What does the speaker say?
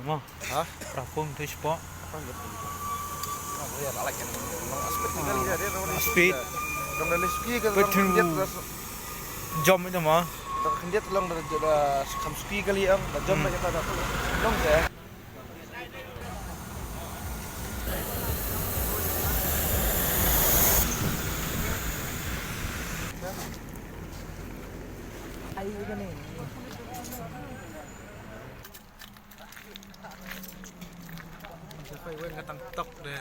mo. Hah? Rapong tu sport. Apa gitu? Oh ya, like kan. Nong aspek kali ya dia nong Speed. Nong dari speed ke Betul. nong dia terus Jom itu mo. terus dia tolong dari skam speed kali yang jam lagi kita ada. Nong saya. Ayo kan ni. Phải quên cái tăng tốc đây.